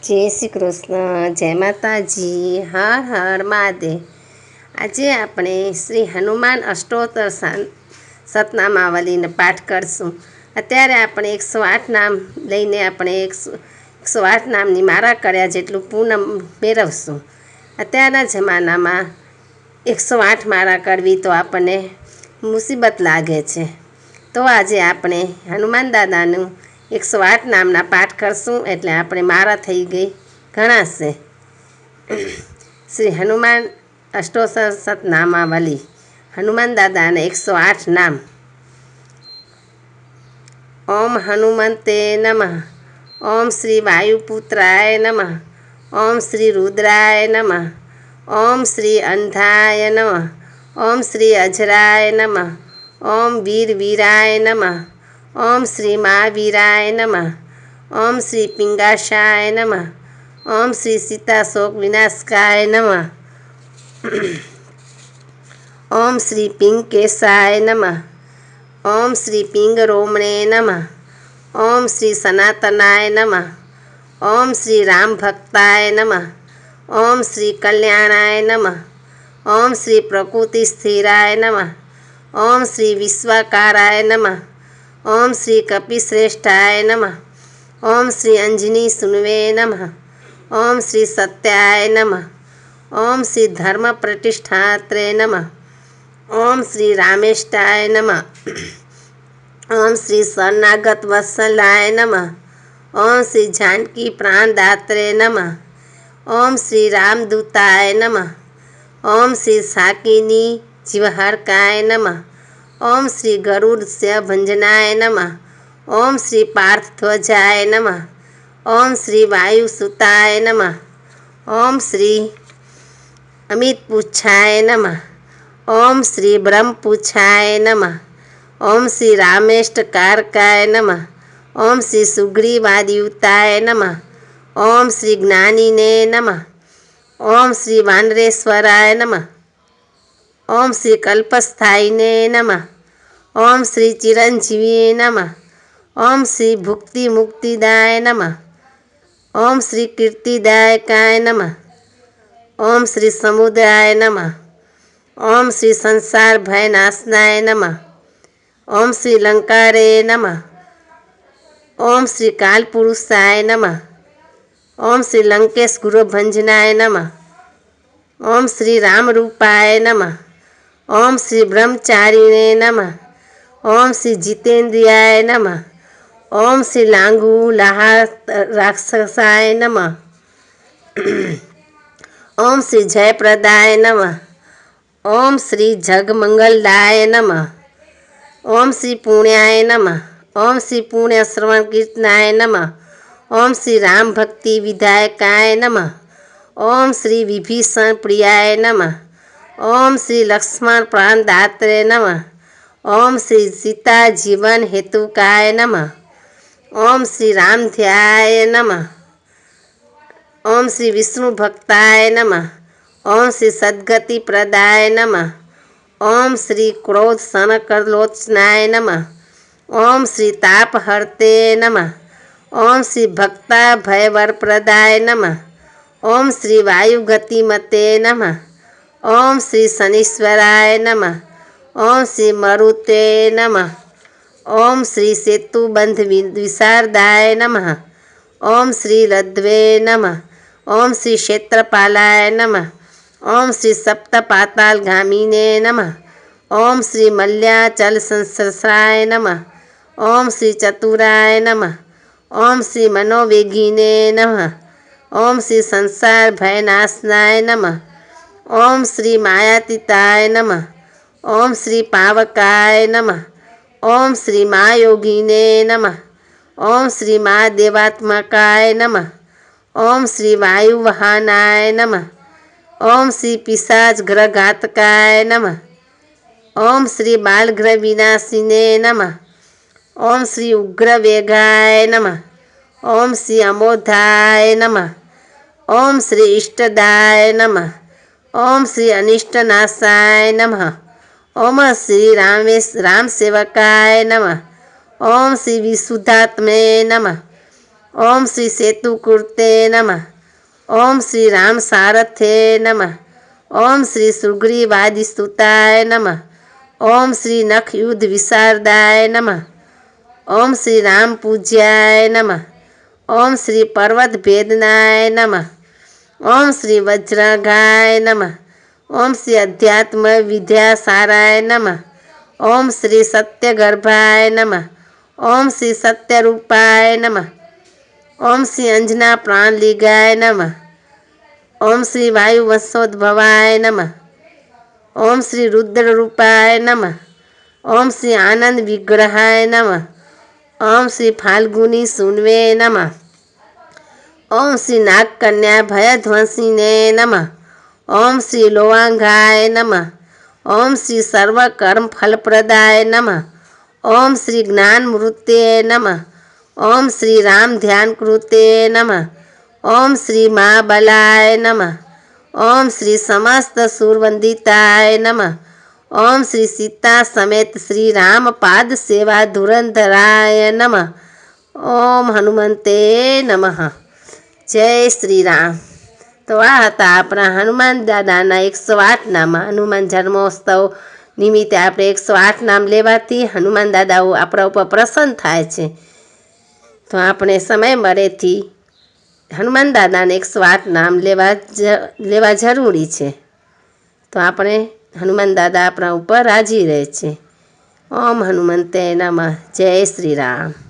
જય શ્રી કૃષ્ણ, જય માતાજી, હર હર મહાદેવ। આજે આપણે શ્રી હનુમાન અષ્ટોત્તર સતનામાવલીનો પાઠ કરશું। અત્યારે આપણે 108 નામ લઈને આપણે 108 નામની માળા કર્યા જેટલું પૂનમ મેળવશું। અત્યારના જમાનામાં 108 માળા કરવી તો આપણને મુસીબત લાગે છે, તો આજે આપણે હનુમાન દાદાનું 108 નામના પાઠ કરશું એટલે આપણે માળા થઈ ગઈ ગણાશે। શ્રી હનુમાન અષ્ટોત્તર સતનામાવલી, હનુમાન દાદાના 108 નામ। ઓમ હનુમંતે નમઃ, ઓમ શ્રી વાયુપુત્રાય નમઃ, ઓમ શ્રી રુદ્રાય નમઃ, ઓમ શ્રી અંધાય નમઃ, ઓમ શ્રી અજરાય નમઃ, ઓમ વીરવીરાય નમઃ, ઓમ શ્રી મહાવીરાય નમઃ, ઓમ શ્રી પિંગાશાય નમઃ, ઓમ શ્રી સીતાશોક વિનાશકાય નમઃ, ઓમ શ્રી પિંગકેશાય નમઃ, ઓમ શ્રી પિંગરોમણે નમઃ, ઓમ શ્રી સનાતનાય નમઃ, ઓમ શ્રી રામભક્તાય નમઃ, ઓમ શ્રી કલ્યાણાય નમઃ, ઓમ શ્રી પ્રકૃતિ સ્થિરાય નમઃ, ઓમ શ્રી વિશ્વાકારાય નમઃ, ઓમ શ્રી કપિશ્રેષ્ઠાય નમઃ, ઓમ શ્રી અંજની સુનવે નમઃ, ઓમ શ્રી સત્યાય નમઃ, ઓમ શ્રી ધર્મ પ્રતિષ્ઠાત્રે નમઃ, ઓમ શ્રી રામેષ્ટાય નમઃ, ઓમ શ્રી શરણાગત વત્સલાય નમઃ, ઓમ શ્રી જાનકી પ્રાણદાત્રે નમઃ, ઓમ શ્રી રામદૂતાય નમઃ, ઓમ શ્રી સાકિની જીવહરકાય નમઃ, ઓમ શ્રી ગરુડસ્ય ભંજનાય નમઃ, ઓમ શ્રી પાર્થધ્વજાય નમઃ, ઓમ શ્રી વાયુસુતાય નમઃ, ઓમ શ્રી અમિતપુચ્છાય નમઃ, ઓમ શ્રી બ્રહ્મપુચ્છાય નમઃ, ઓમ શ્રી રામેષ્ટકારકાય નમઃ, ઓમ શ્રી સુગ્રીવાદયુતાય નમઃ, ઓમ શ્રી જ્ઞાનીને નમઃ, ઓમ શ્રી વાનરેશ્વરાય નમઃ, ઓમ શ્રી કલ્પસ્થાયિને નમઃ, ઓમ શ્રી ચિરંજીવીએ નમઃ, ઓમ શ્રી ભુક્તિ મુક્તિદાય નમઃ, ઓમ શ્રી કીર્તિદાયકાય નમઃ, ઓમ શ્રી સમુદ્રાય નમઃ, ઓમ શ્રી સંસાર ભયનાશનાય નમઃ, ઓમ શ્રી લંકારે નમઃ, ઓમ શ્રી કાલપુરુષાય નમઃ, ઓમ શ્રી લંકેશ ગુરુભંજનાય નમઃ, ઓમ શ્રી રામરૂપાય નમઃ, ઓમ શ્રી બ્રહ્મચારિણે નમઃ, ઓમ શ્રી જીતેન્દ્રિયાય નમઃ, ઓમ શ્રી લાંગુ રાક્ષસાય નમઃ, ઓમ શ્રી જયપ્રદાય નમઃ, ઓમ શ્રી જગમંગલદાય નમઃ, ઓમ શ્રી પુણ્યાય નમઃ, ઓમ શ્રી પુણ્ય શ્રવણ કીર્તનાય નમઃ, ઓમ શ્રી રામ ભક્તિ વિધાયકાય નમઃ, ઓમ શ્રી વિભીષણ પ્રિયાય નમઃ, ઓમ શ્રી લક્ષ્મણ પ્રાણદાત્રે નમઃ, ઓમ શ્રી સીતા જીવન હેતુકાય નમઃ, ઓમ શ્રી રામધ્યાય નમઃ, ઓમ શ્રી વિષ્ણુ ભક્તાય નમઃ, ઓમ શ્રી સદ્ગતિ પ્રદાય નમઃ, ઓમ શ્રી ક્રોધ શનકલોચનાય નમઃ, ઓમ શ્રી તાપહર્તે નમઃ, ઓમ શ્રી ભક્તા ભયવરપ્રદાય નમઃ, ઓમ શ્રી વાયુગતિમતે નમઃ, ઓમ શ્રી શનીશ્વરાય નમઃ, ઓમ શ્રી મરુતે નમઃ, ઓમ શ્રી સેતુબંધ વિશારદાય નમઃ, ઓમ શ્રી લદ્વે નમઃ, ઓમ શ્રી ક્ષેત્રપાલાય નમઃ, ઓમ શ્રી સપ્તપાતાલગામીને નમઃ, ઓમ શ્રી મલ્યાચલ સંસરાય નમઃ, ઓમ શ્રી ચતુરાય નમઃ, ઓમ શ્રી મનોવેગીને નમઃ, ઓમ શ્રી સંસાર ભયનાશનાય નમઃ, ઓમ શ્રી માયાતીતાય નમઃ, ઓમ શ્રી પાવકાય નમઃ, ઓમ શ્રી મહાયોગીને નમઃ, ઓમ શ્રી મહાદેવાત્મકાય નમઃ, ઓમ શ્રી વાયુવહાનાય નમઃ, ઓમ શ્રી પિશાચગ્રઘાતકાય નમઃ, ઓમ શ્રી બાલગ્રહ વિનાશિને નમઃ, ઓમ શ્રી ઉગ્રવેગાય નમઃ, ઓમ શ્રી અમોધાય નમઃ, ઓમ શ્રી ઇષ્ટદાય નમઃ, ઓમ શ્રી અનિષ્ટનાશાય નમઃ, ઓમ શ્રી રામસેવકાય નમઃ, ઓમ શ્રી વિશુદ્ધાત્મે નમઃ, ओम श्री सेतुकृते नमः। ओम श्री राम सारथे नमः। ओम श्री सुग्रीवादिस्तुताय नमः। ओम श्री नख युद्ध विशारदाय नमः। ओम श्री राम पूज्याय नमः। ओम श्री पर्वत भेदनाय नमः। ओम श्री वज्रगाय नमः। ओम श्री अध्यात्म विद्यासाराय नमः। ओम श्री सत्यगर्भाय नमः। ओम श्री सत्यरूपाय नमः। ओम श्री अंजना प्राणलिगाय नमः। ओम श्री वायुवंशोद्भवाय नमः। ओम श्री रुद्र रूपाय नमः। ओम श्री आनंद विग्रहाय नमः। ओम श्री फाल्गुनी सूनवे नमः। ओम श्री नागकन्या भयध्वंसिने नमः। ओम श्री लोवांगाय नमः। ओम श्री सर्वकर्म फलप्रदाय नमः। ओम श्री ज्ञान मूर्ते नमः। ओम श्री राम ध्यान कृते नमः। ओम श्री महाबलाय नमः। ओम श्री समस्त सुरवंदिताय नमः। ओम श्री सीता समेत श्री राम पाद सेवा धुरंधराय नमः। ओम हनुमंते नमः। जय श्री राम। तो आ હતા આપણા હનુમાન દાદાના 108 નામ। હનુમાન જન્મોત્સવ નિમિત્તે આપણે 108 નામ લેવાથી હનુમાન દાદાઓ આપણા ઉપર પ્રસન્ન થાય છે। તો આપણે સમય મળેથી હનુમાન દાદાને 108 નામ લેવા જરૂરી છે। તો આપણે હનુમાન દાદા આપણા ઉપર રાજી રહે છે। ઓમ હનુમંતે નમઃ। જય શ્રી રામ।